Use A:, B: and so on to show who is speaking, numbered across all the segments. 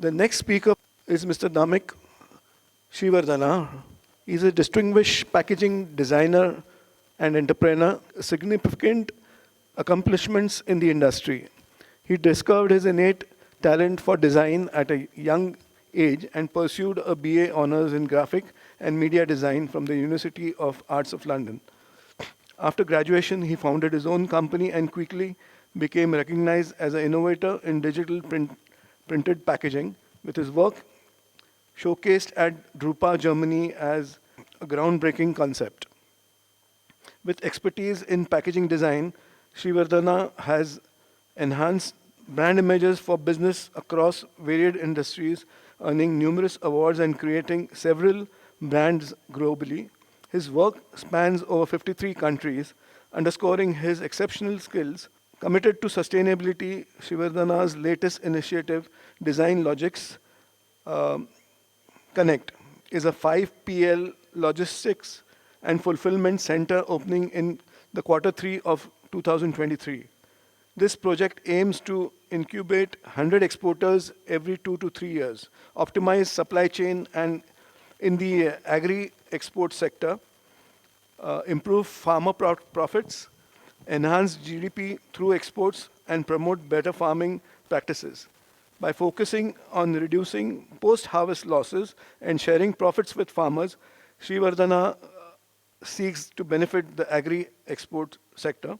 A: The next speaker is Mr. Namik Srivardhana. He's a distinguished packaging designer and entrepreneur, significant accomplishments in the industry. He discovered his innate talent for design at a young age and pursued a BA honors in graphic and media design from the University of Arts of London. After graduation, he founded his own company and quickly became recognized as an innovator in printed packaging, with his work showcased at Drupa, Germany as a groundbreaking concept. With expertise in packaging design, Srivardhana has enhanced brand images for business across varied industries, earning numerous awards and creating several brands globally. His work spans over 53 countries, underscoring his exceptional skills. Committed to sustainability, Srivardhana's latest initiative, Design Logics Connect, is a 5PL logistics and fulfillment center opening in the Q3 of 2023. This project aims to incubate 100 exporters every 2 to 3 years, optimize supply chain and in the agri-export sector, improve farmer profits, enhance GDP through exports, and promote better farming practices. By focusing on reducing post-harvest losses and sharing profits with farmers, Srivardhana seeks to benefit the agri-export sector,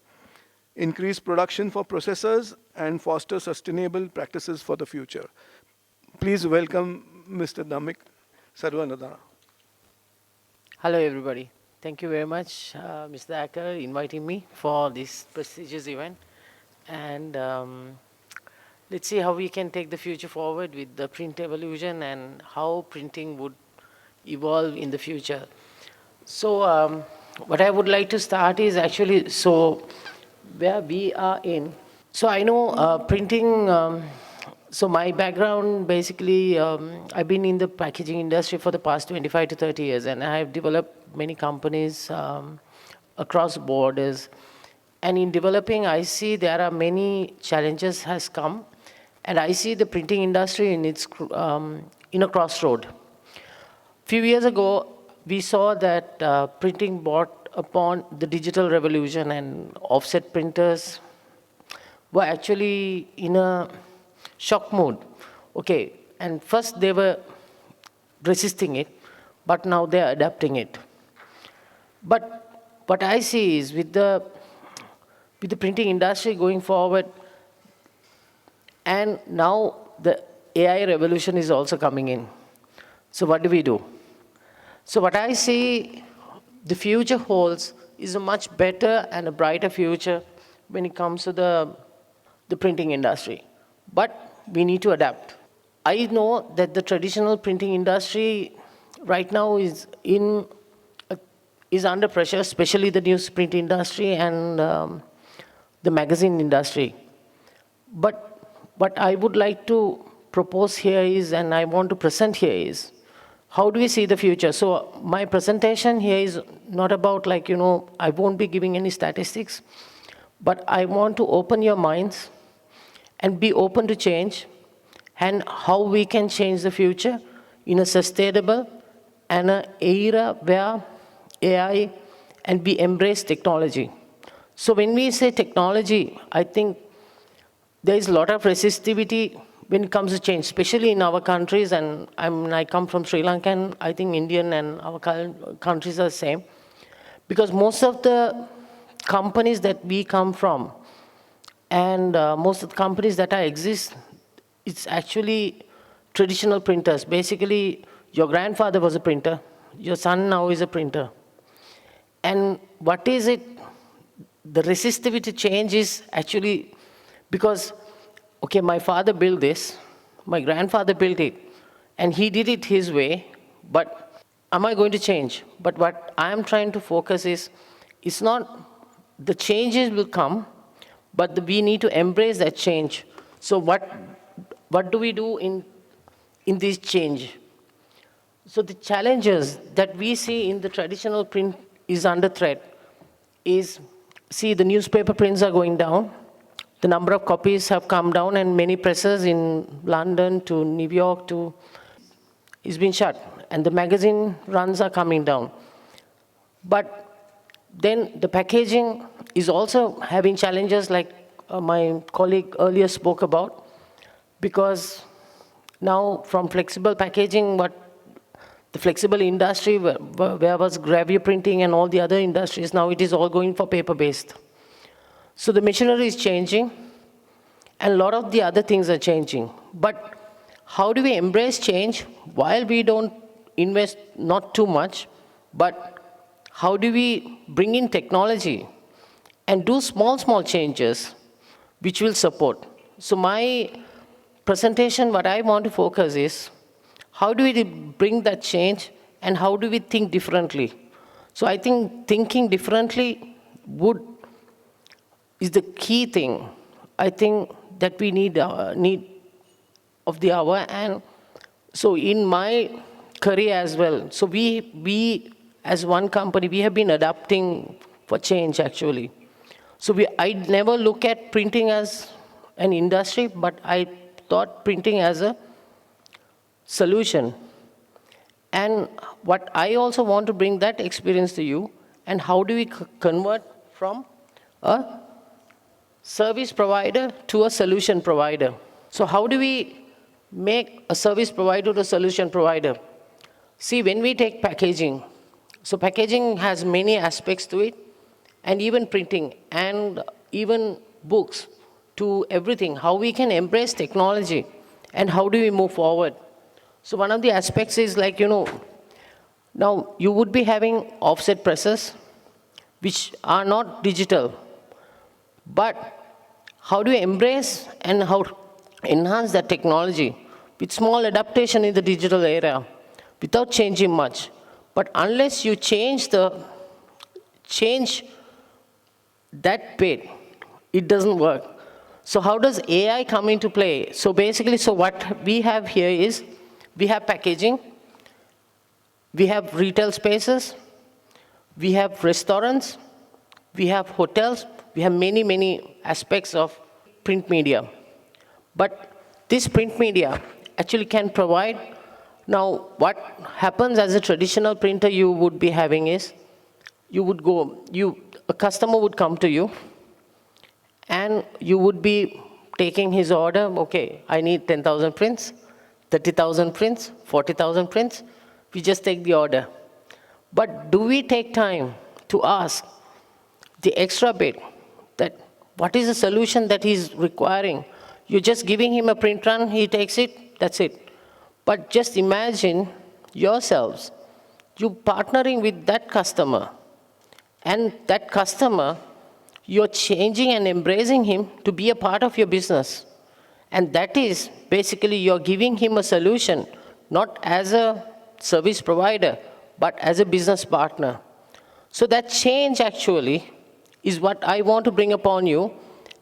A: increase production for processors, and foster sustainable practices for the future. Please welcome Mr. Namik Srivardhana.
B: Hello, everybody. Thank you very much, Mr. Acker, inviting me for this prestigious event. And let's see how we can take the future forward with the print evolution and how printing would evolve in the future. So what I would like to start is actually, so where we are in. So I know printing, so my background basically, I've been in the packaging industry for the past 25 to 30 years, and I have developed many companies across borders. And in developing, I see there are many challenges has come, and I see the printing industry in its in a crossroad. Few years ago, we saw that printing brought upon the digital revolution, and offset printers were actually in a shock mode. Okay, and first they were resisting it, but now they are adapting it. But what I see is with the printing industry going forward, and now the AI revolution is also coming in. So what do we do? So what I see the future holds is a much better and a brighter future when it comes to the printing industry. But we need to adapt. I know that the traditional printing industry right now is under pressure, especially the newsprint industry and the magazine industry. But what I would like to propose here is, and I want to present here is, how do we see the future? So my presentation here is not about I won't be giving any statistics, but I want to open your minds and be open to change and how we can change the future in a sustainable and an era where AI and we embrace technology. So when we say technology, I think there is a lot of resistivity when it comes to change, especially in our countries, and I come from Sri Lanka, and I think Indian and our countries are the same. Because most of the companies that we come from, and most of the companies that exist, it's actually traditional printers. Basically, your grandfather was a printer, your son now is a printer. And what is it? The resistivity change is actually because, okay, my father built this, my grandfather built it, and he did it his way, but am I going to change? But what I am trying to focus is, it's not, the changes will come, but we need to embrace that change. So what do we do in this change? So the challenges that we see in the traditional print is under threat is, see, the newspaper prints are going down, the number of copies have come down, and many presses in London to New York to is been shut, and the magazine runs are coming down. But then the packaging is also having challenges, like my colleague earlier spoke about, because now from flexible packaging, what the flexible industry, where was gravure printing and all the other industries, now it is all going for paper-based. So the machinery is changing, and a lot of the other things are changing. But how do we embrace change while we don't invest not too much, but how do we bring in technology and do small changes which will support? So my presentation, what I want to focus is, how do we bring that change and how do we think differently? So I think thinking differently is the key thing. I think that we need of the hour. And so in my career as well, so we as one company, we have been adapting for change actually. So I never look at printing as an industry, but I thought printing as a solution. And what I also want to bring that experience to you, and how do we convert from a service provider to a solution provider? So how do we make a service provider to a solution provider? See, when we take packaging, so packaging has many aspects to it, and even printing, and even books, to everything, how we can embrace technology, and how do we move forward? So one of the aspects is like, now you would be having offset presses, which are not digital, but how do you embrace and how to enhance that technology with small adaptation in the digital era without changing much? But unless you change that bit, it doesn't work. So how does AI come into play? So basically, so what we have here is, we have packaging, we have retail spaces, we have restaurants, we have hotels, we have many aspects of print media. But this print media actually can provide, now what happens as a traditional printer you would be having is, a customer would come to you, and you would be taking his order, okay, I need 10,000 prints, 30,000 prints, 40,000 prints, we just take the order. But do we take time to ask the extra bit, that what is the solution that he's requiring? You're just giving him a print run, he takes it, that's it. But just imagine yourselves, you partnering with that customer, and that customer, you're changing and embracing him to be a part of your business. And that is basically you're giving him a solution, not as a service provider, but as a business partner. So that change actually is what I want to bring upon you,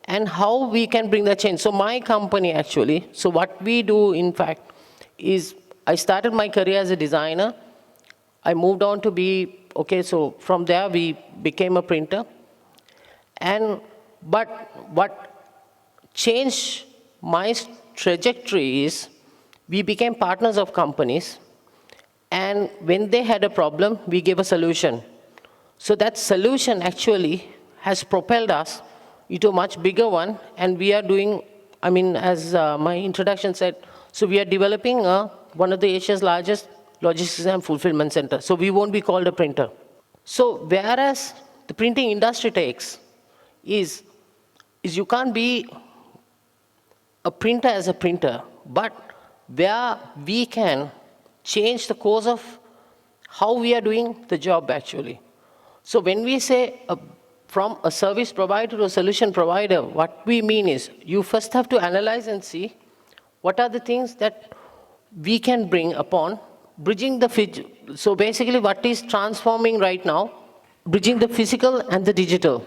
B: and how we can bring that change. So my company actually, so what we do in fact is, I started my career as a designer. I moved on to be, okay, so from there we became a printer. But what changed my trajectory is, we became partners of companies, and when they had a problem, we gave a solution. So that solution actually has propelled us into a much bigger one, and we are doing, as my introduction said, so we are developing one of the Asia's largest logistics and fulfillment center. So we won't be called a printer. So whereas the printing industry takes is you can't be a printer as a printer, but where we can change the course of how we are doing the job actually. So when we say from a service provider to a solution provider, what we mean is, you first have to analyze and see what are the things that we can bring upon bridging so basically what is transforming right now, bridging the physical and the digital.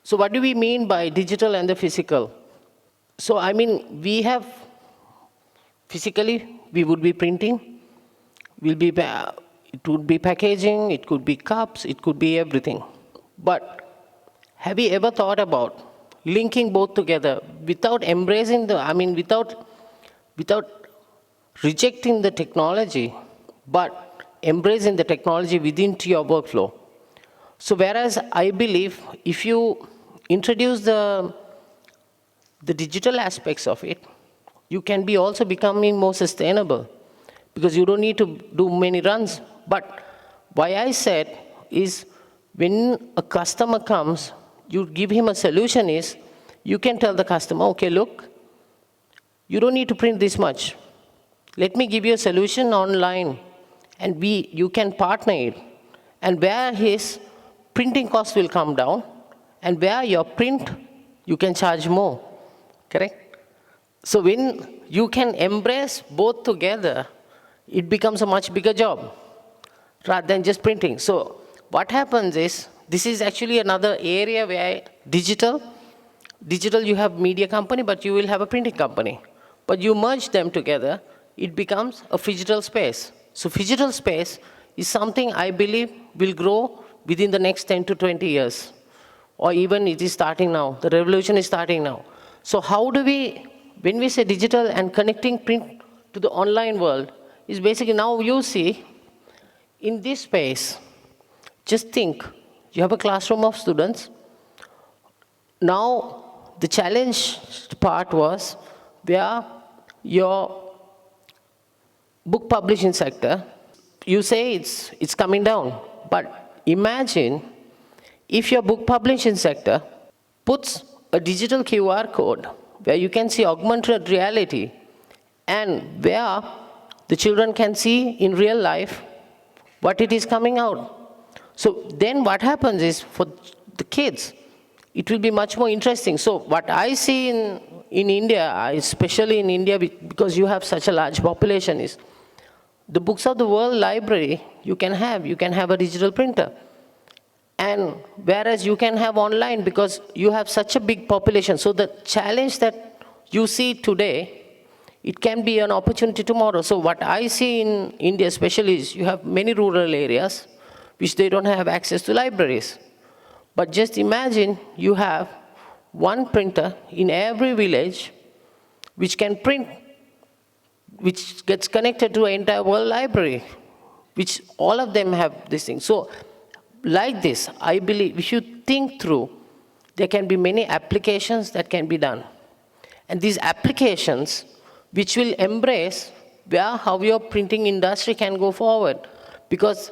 B: So what do we mean by digital and the physical? So we have, physically, we would be printing, it would be packaging, it could be cups, it could be everything. But have you ever thought about, linking both together without embracing without rejecting the technology, but embracing the technology within to your workflow. So whereas I believe if you introduce the digital aspects of it, you can be also becoming more sustainable because you don't need to do many runs. But why I said is when a customer comes, you give him a solution is you can tell the customer, okay, look, you don't need to print this much. Let me give you a solution online and you can partner it. And where his printing cost will come down and where your print, you can charge more, correct? So when you can embrace both together, it becomes a much bigger job rather than just printing. So what happens is, this is actually another area where digital you have media company, but you will have a printing company. But you merge them together, it becomes a phygital space. So phygital space is something I believe will grow within the next 10 to 20 years. Or even it is starting now, the revolution is starting now. So how do we, when we say digital and connecting print to the online world, is basically now you see, in this space, just think, you have a classroom of students. Now, the challenge part was where your book publishing sector, you say it's coming down. But imagine if your book publishing sector puts a digital QR code where you can see augmented reality and where the children can see in real life what it is coming out. So then what happens is for the kids, it will be much more interesting. So what I see in India, especially in India, because you have such a large population, is the Books of the World Library you can have a digital printer. And whereas you can have online because you have such a big population. So the challenge that you see today, it can be an opportunity tomorrow. So what I see in India especially is you have many rural areas which they don't have access to libraries. But just imagine you have one printer in every village which can print, which gets connected to an entire world library, which all of them have this thing. So like this, I believe if you think through, there can be many applications that can be done. And these applications, which will embrace how your printing industry can go forward. Because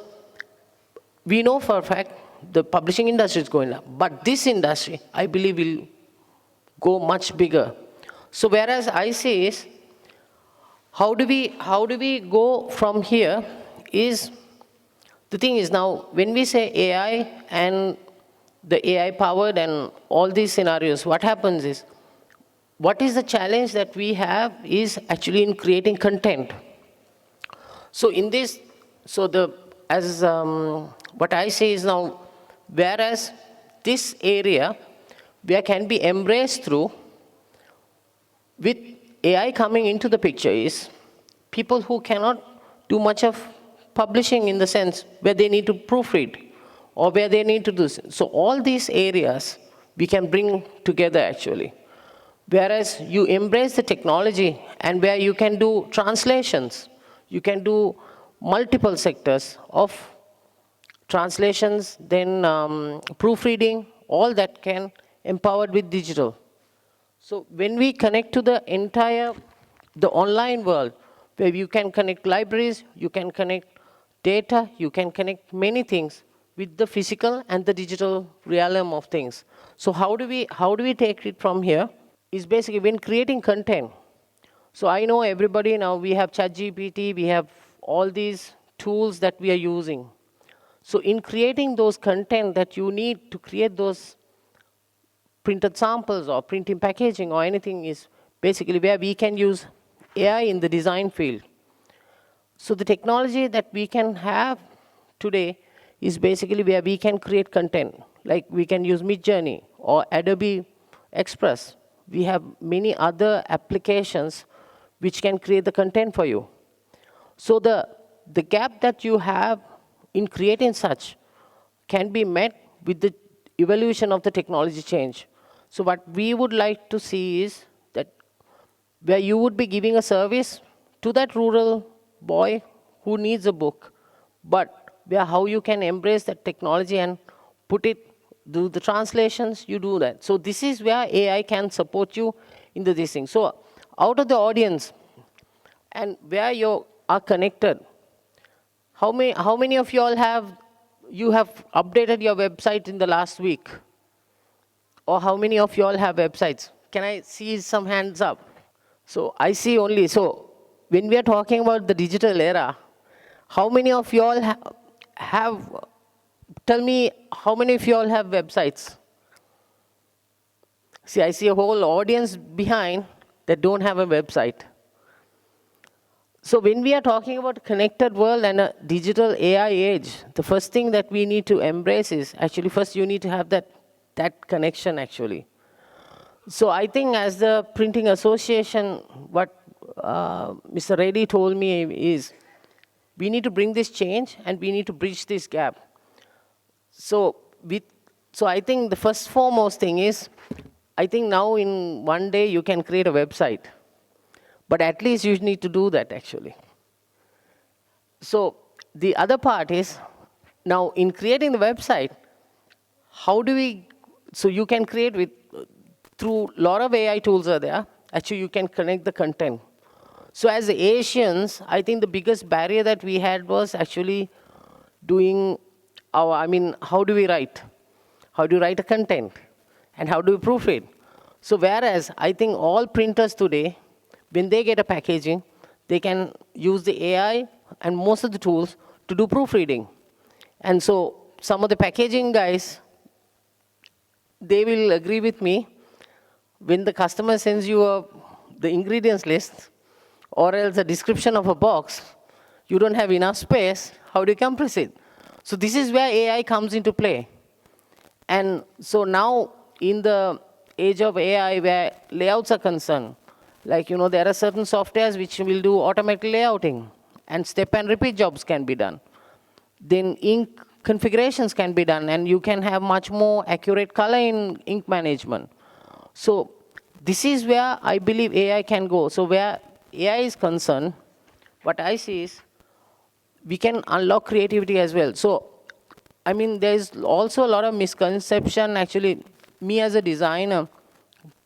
B: we know for a fact the publishing industry is going up, but this industry, I believe, will go much bigger. So whereas I see is, how do we go from here is, the thing is now, when we say AI and the AI powered and all these scenarios, what happens is, what is the challenge that we have is actually in creating content. So in this, what I say is now, whereas this area where can be embraced through, with AI coming into the picture is, people who cannot do much of publishing in the sense where they need to proofread or where they need to do. So all these areas we can bring together actually. Whereas you embrace the technology and where you can do translations, you can do multiple sectors of translations, then proofreading, all that can empowered with digital. So when we connect to the online world, where you can connect libraries, you can connect data, you can connect many things with the physical and the digital realm of things. So how do we take it from here? Is basically when creating content. So I know everybody now, we have ChatGPT, we have all these tools that we are using. So in creating those content that you need to create those printed samples or printing packaging or anything is basically where we can use AI in the design field. So the technology that we can have today is basically where we can create content. Like we can use Midjourney or Adobe Express. We have many other applications which can create the content for you. So the gap that you have in creating such can be met with the evolution of the technology change. So what we would like to see is that where you would be giving a service to that rural boy who needs a book, but where how you can embrace that technology and put it, do the translations, you do that. So this is where AI can support you in this thing. So out of the audience, and where you are connected, how many of you all you have updated your website in the last week? Or how many of you all have websites? Can I see some hands up? So I see only, so when we are talking about the digital era, how many of you all have, tell me how many of you all have websites? See, I see a whole audience behind that don't have a website. So when we are talking about connected world and a digital AI age, the first thing that we need to embrace is actually first you need to have that connection actually. So I think as the Printing Association, what Mr. Reddy told me is we need to bring this change and we need to bridge this gap. So I think the first foremost thing is, I think now in one day you can create a website. But at least you need to do that, actually. So the other part is, now in creating the website, how do we, so you can create with, through a lot of AI tools are there, actually you can connect the content. So as Asians, I think the biggest barrier that we had was actually doing how do we write? How do you write a content? And how do you proofread? So whereas I think all printers today, when they get a packaging, they can use the AI and most of the tools to do proofreading. And so some of the packaging guys, they will agree with me, when the customer sends you the ingredients list or else a description of a box, you don't have enough space, how do you compress it? So this is where AI comes into play. And so now in the age of AI where layouts are concerned, like, there are certain softwares which will do automatic layouting, and step and repeat jobs can be done. Then ink configurations can be done, and you can have much more accurate color in ink management. So this is where I believe AI can go. So where AI is concerned, what I see is we can unlock creativity as well. So, there's also a lot of misconception, actually, me as a designer,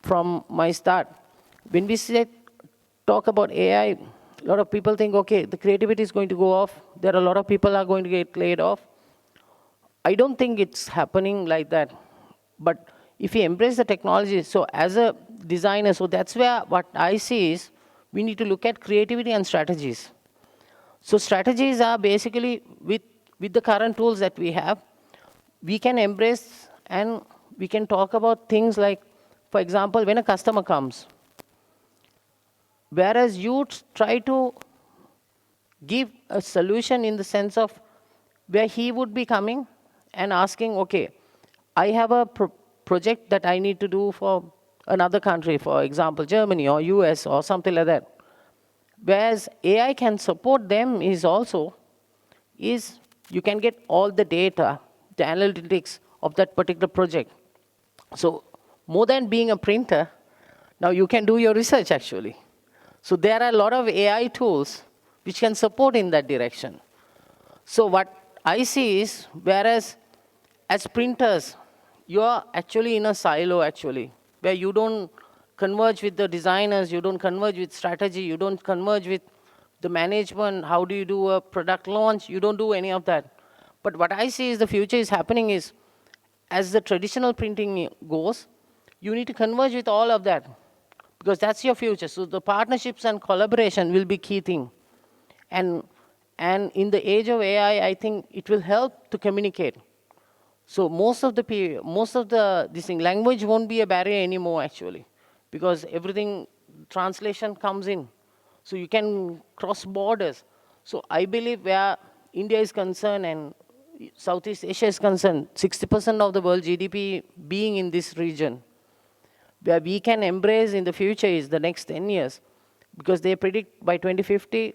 B: from my start. When we talk about AI, a lot of people think, okay, the creativity is going to go off. There are a lot of people are going to get laid off. I don't think it's happening like that. But if we embrace the technology, so as a designer, so that's where what I see is we need to look at creativity and strategies. So strategies are basically with the current tools that we have, we can embrace and we can talk about things like, for example, when a customer comes, whereas you try to give a solution in the sense of where he would be coming and asking, okay, I have a project that I need to do for another country, for example, Germany or US or something like that. Whereas AI can support them is you can get all the data, the analytics of that particular project. So more than being a printer, now you can do your research actually. So there are a lot of AI tools which can support in that direction. So what I see is, whereas as printers, you are actually in a silo actually, where you don't converge with the designers, you don't converge with strategy, you don't converge with the management, how do you do a product launch, you don't do any of that. But what I see is the future is happening is, as the traditional printing goes, you need to converge with all of that, because that's your future. So the partnerships and collaboration will be key thing. And in the age of AI, I think it will help to communicate. So most of this thing, language won't be a barrier anymore actually, because everything, translation comes in. So you can cross borders. So I believe where India is concerned and Southeast Asia is concerned, 60% of the world GDP being in this region, where we can embrace in the future is the next 10 years, because they predict by 2050,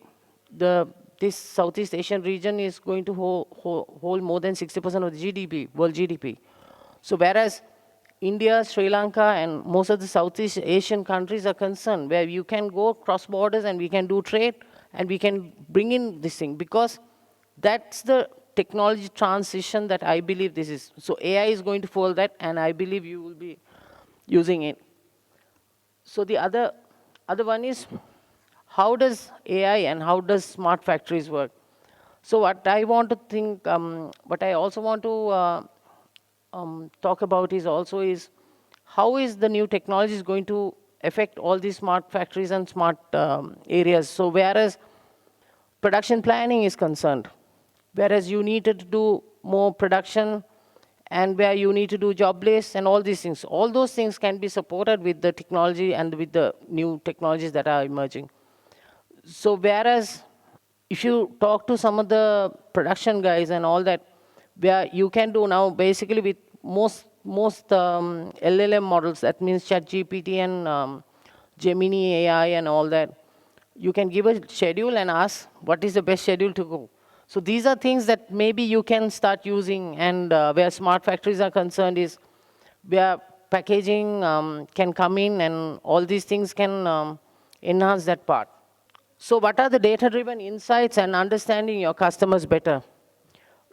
B: this Southeast Asian region is going to hold more than 60% of the GDP, world GDP. So whereas India, Sri Lanka, and most of the Southeast Asian countries are concerned, where you can go cross borders and we can do trade and we can bring in this thing, because that's the technology transition that I believe this is. So AI is going to follow that, and I believe you will be using it. So the other one is, how does AI and how does smart factories work? So what I want to think, what I also want to talk about is how is the new technology is going to affect all these smart factories and smart areas. So whereas production planning is concerned, whereas you needed to do more production and where you need to do job lists and all these things, all those things can be supported with the technology and with the new technologies that are emerging. So whereas if you talk to some of the production guys and all that, where you can do now basically with most LLM models, that means ChatGPT and Gemini AI and all that, you can give a schedule and ask what is the best schedule to go. So these are things that maybe you can start using, and where smart factories are concerned is where packaging can come in and all these things can enhance that part. So what are the data-driven insights and understanding your customers better?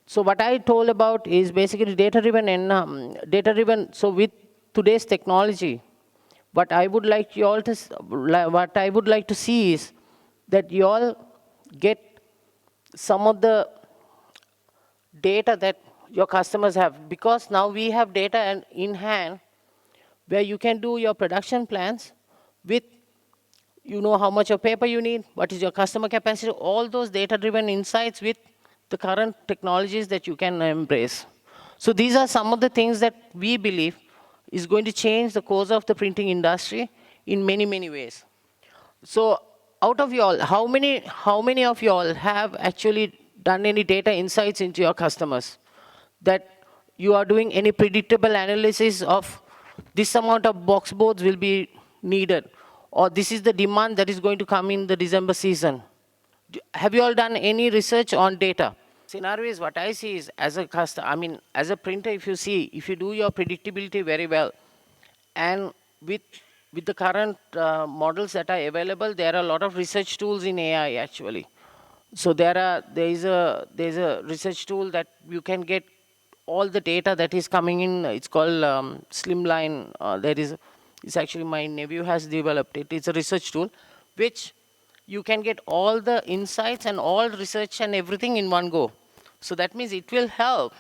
B: So what I told about is basically data-driven and data-driven. So with today's technology, what I would like you all to what I would like to see is that you all get some of the data that your customers have, because now we have data in hand where you can do your production plans with, you know, how much of paper you need, what is your customer capacity, all those data-driven insights with the current technologies that you can embrace. So these are some of the things that we believe is going to change the course of the printing industry in many, many ways. So out of you all, how many of you all have actually done any data insights into your customers? That you are doing any predictable analysis of this amount of box boards will be needed, or this is the demand that is going to come in the December season. Have you all done any research on data? Scenario is what I see is, as a customer, I mean, as a printer, if you do your predictability very well, and with the current models that are available, there are a lot of research tools in AI actually. So there is a research tool that you can get all the data that is coming in. It's called Slimline. It's actually my nephew has developed it. It's a research tool, which you can get all the insights and all research and everything in one go. So that means it will help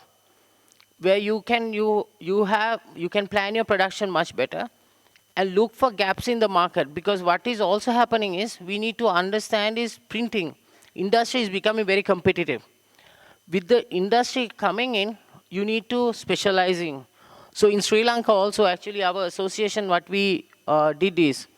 B: where you can plan your production much better and look for gaps in the market. Because what is also happening is, we need to understand is printing industry is becoming very competitive. With the industry coming in, you need to specializing. So in Sri Lanka also, actually our association, what we did is,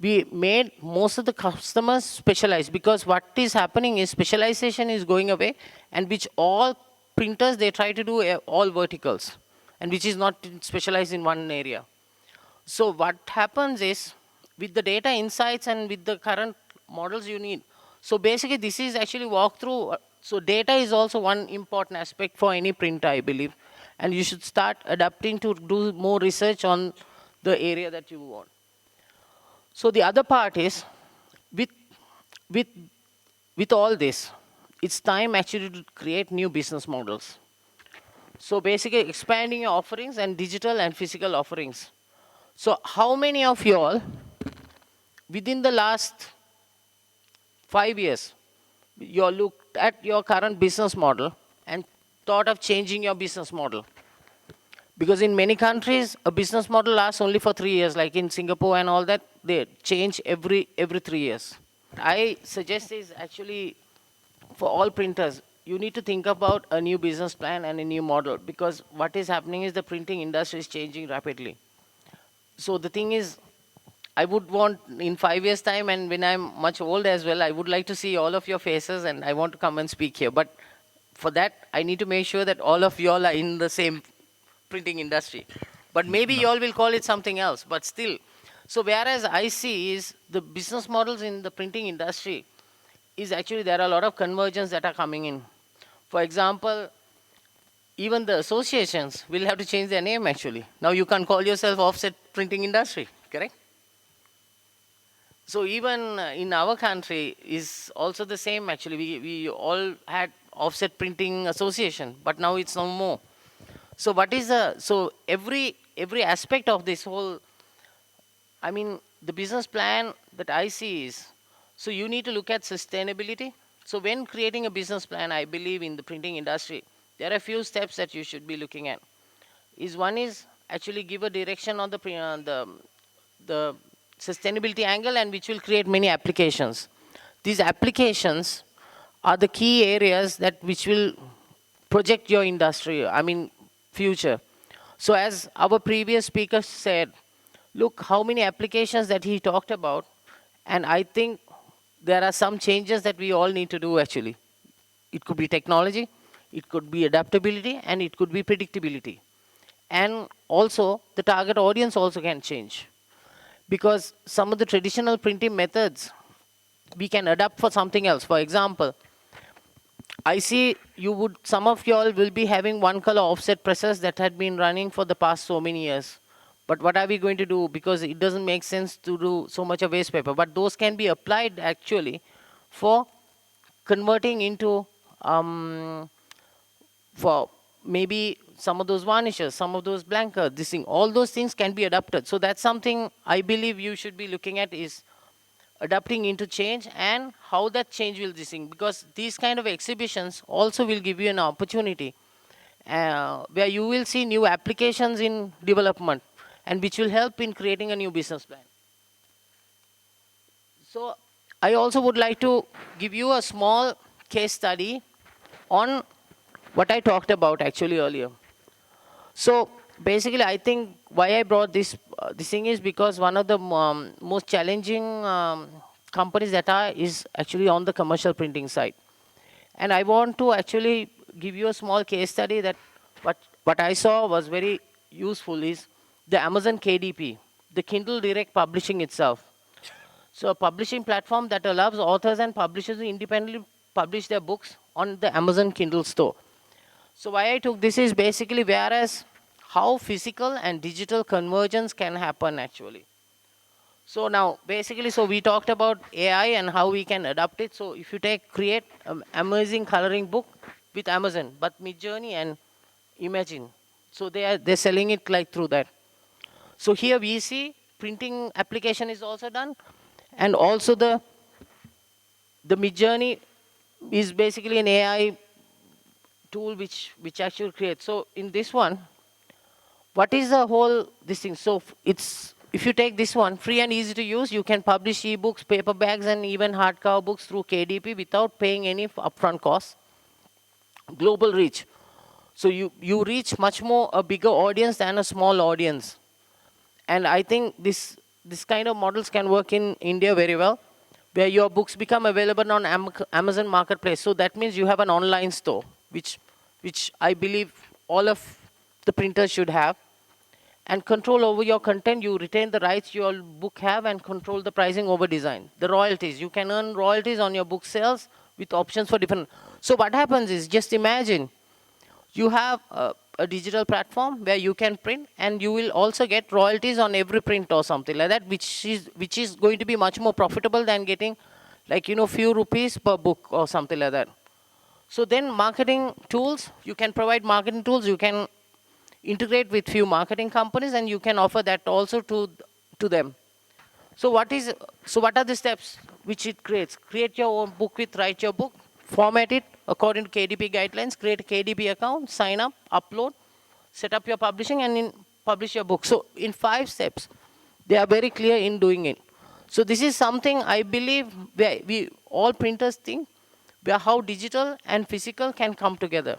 B: we made most of the customers specialized, because what is happening is specialization is going away, and which all printers, they try to do all verticals, and which is not specialized in one area. So what happens is, with the data insights and with the current models you need, so basically this is actually walkthrough. So data is also one important aspect for any printer, I believe, and you should start adapting to do more research on the area that you want. So the other part is, with all this, it's time actually to create new business models. So basically expanding your offerings and digital and physical offerings. So how many of you all, within the last 5 years, you looked at your current business model and thought of changing your business model? Because in many countries, a business model lasts only for 3 years, like in Singapore and all that, they change every 3 years. I suggest is actually for all printers, you need to think about a new business plan and a new model, because what is happening is the printing industry is changing rapidly. So the thing is, I would want in 5 years' time, and when I'm much old as well, I would like to see all of your faces and I want to come and speak here. But for that, I need to make sure that all of you all are in the same printing industry. But maybe you all will call it something else, but still. So whereas I see is the business models in the printing industry is actually, there are a lot of convergence that are coming in. For example, even the associations will have to change their name actually. Now you can't call yourself offset printing industry, correct? So even in our country is also the same actually. We all had offset printing association, but now it's no more. So what is the, so every aspect of this whole, I mean, the business plan that I see is, so you need to look at sustainability. So when creating a business plan, I believe in the printing industry, there are a few steps that you should be looking at. Is one is actually give a direction on the sustainability angle, and which will create many applications. These applications are the key areas that which will project your industry, I mean, future. So as our previous speaker said, look how many applications that he talked about, and I think there are some changes that we all need to do actually. It could be technology, it could be adaptability, and it could be predictability. And also the target audience also can change, because some of the traditional printing methods we can adapt for something else. For example, I see some of you all will be having one color offset presses that had been running for the past so many years. But what are we going to do? Because it doesn't make sense to do so much of waste paper. But those can be applied actually for converting into, for maybe some of those varnishes, some of those blankers, this thing, all those things can be adapted. So that's something I believe you should be looking at, is adapting into change and how that change will this thing. Because these kind of exhibitions also will give you an opportunity where you will see new applications in development, and which will help in creating a new business plan. So I also would like to give you a small case study on what I talked about actually earlier. So basically, I think why I brought this thing is because one of the most challenging companies that is actually on the commercial printing side. And I want to actually give you a small case study that what I saw was very useful is the Amazon KDP, the Kindle Direct Publishing itself. So a publishing platform that allows authors and publishers to independently publish their books on the Amazon Kindle store. So why I took this is basically whereas how physical and digital convergence can happen actually. So now basically, so we talked about AI and how we can adapt it. So if you create an amazing coloring book with Amazon, but Midjourney and Imagine, so they're selling it like through that. So here we see printing application is also done, and also the Midjourney is basically an AI tool which actually creates. So in this one, what is the whole this thing? So it's, if you take this one, free and easy to use, you can publish ebooks, paperbacks, and even hardcover books through KDP without paying any upfront costs. Global reach. So you reach much more a bigger audience than a small audience. And I think this kind of models can work in India very well, where your books become available on Amazon Marketplace. So that means you have an online store, which I believe all of the printers should have. And control over your content, you retain the rights your book have, and control the pricing over design. The royalties, you can earn royalties on your book sales with options for different. So what happens is, just imagine, you have a digital platform where you can print, and you will also get royalties on every print or something like that, which is going to be much more profitable than getting like, few rupees per book or something like that. So then marketing tools, you can provide marketing tools, you can integrate with few marketing companies, and you can offer that also to them. So what are the steps which it creates? Create your own book with Write Your Book, format it according to KDP guidelines, create a KDP account, sign up, upload, set up your publishing, and publish your book. So in 5 steps, they are very clear in doing it. So this is something I believe where we all printers think, where how digital and physical can come together.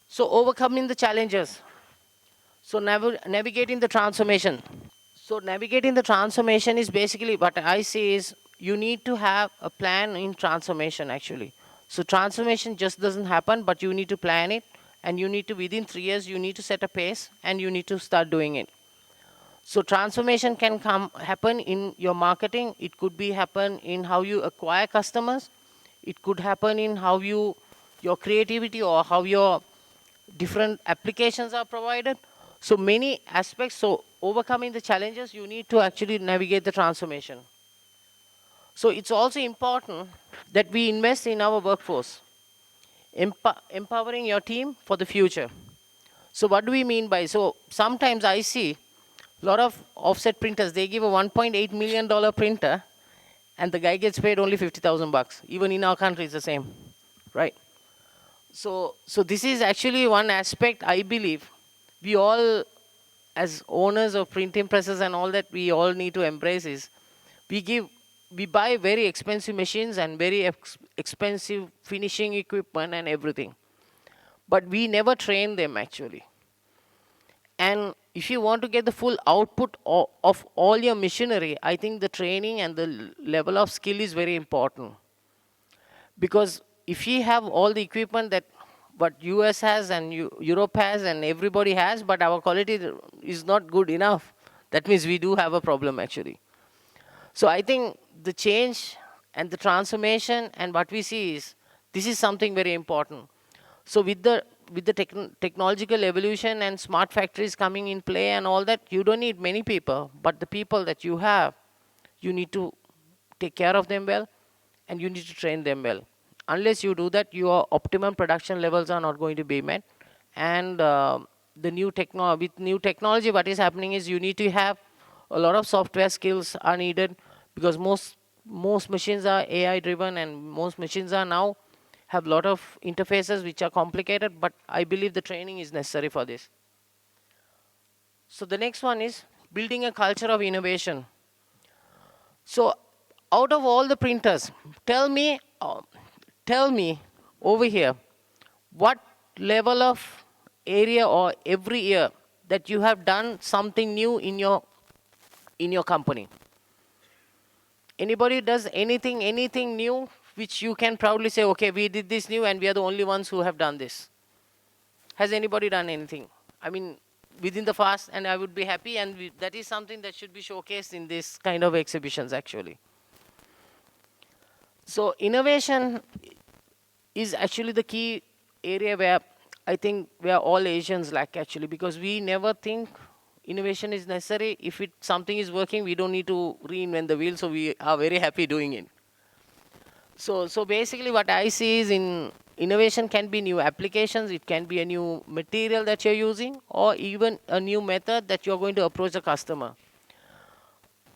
B: So overcoming the challenges. So navigating the transformation. So navigating the transformation is basically what I see is you need to have a plan in transformation actually. So transformation just doesn't happen, but you need to plan it, and you need to, within 3 years, you need to set a pace, and you need to start doing it. So transformation can happen in your marketing. It could be happen in how you acquire customers. It could happen in how your your creativity or how your different applications are provided. So many aspects. So overcoming the challenges, you need to actually navigate the transformation. So it's also important that we invest in our workforce, empowering your team for the future. So what do we mean by, so sometimes I see a lot of offset printers, they give a $1.8 million printer and the guy gets paid only 50,000 bucks. Even in our country it's the same, right? So this is actually one aspect I believe we all, as owners of printing presses and all that, we all need to embrace is we buy very expensive machines and very expensive finishing equipment and everything. But we never train them actually. And if you want to get the full output of all your machinery, I think the training and the level of skill is very important. Because if we have all the equipment that what US has and Europe has and everybody has, but our quality is not good enough, that means we do have a problem actually. So I think the change and the transformation and what we see is, this is something very important. So with the technological evolution and smart factories coming in play and all that, you don't need many people, but the people that you have, you need to take care of them well and you need to train them well. Unless you do that, your optimum production levels are not going to be met. And with new technology, what is happening is you need to have a lot of software skills are needed, because most machines are AI driven and most machines are now have a lot of interfaces which are complicated, but I believe the training is necessary for this. So the next one is building a culture of innovation. So out of all the printers, tell me over here, what level of area or every year that you have done something new in your company? Anybody does anything new which you can proudly say, okay, we did this new and we are the only ones who have done this? Has anybody done anything? I mean, within the past, and I would be happy, and that is something that should be showcased in this kind of exhibitions actually. So innovation is actually the key area where I think where all Asians lack actually, because we never think innovation is necessary. If something is working, we don't need to reinvent the wheel, so we are very happy doing it. So basically what I see is innovation can be new applications, it can be a new material that you're using, or even a new method that you're going to approach the customer.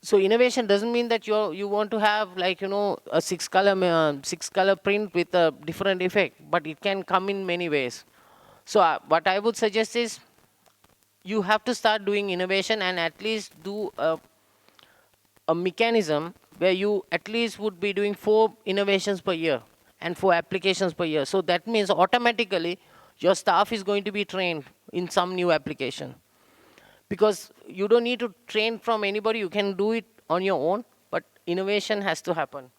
B: So innovation doesn't mean that you want to have, like, a six color print with a different effect, but it can come in many ways. So what I would suggest is you have to start doing innovation and at least do a mechanism where you at least would be doing 4 innovations per year and 4 applications per year. So that means automatically your staff is going to be trained in some new application. Because you don't need to train from anybody, you can do it on your own, but innovation has to happen.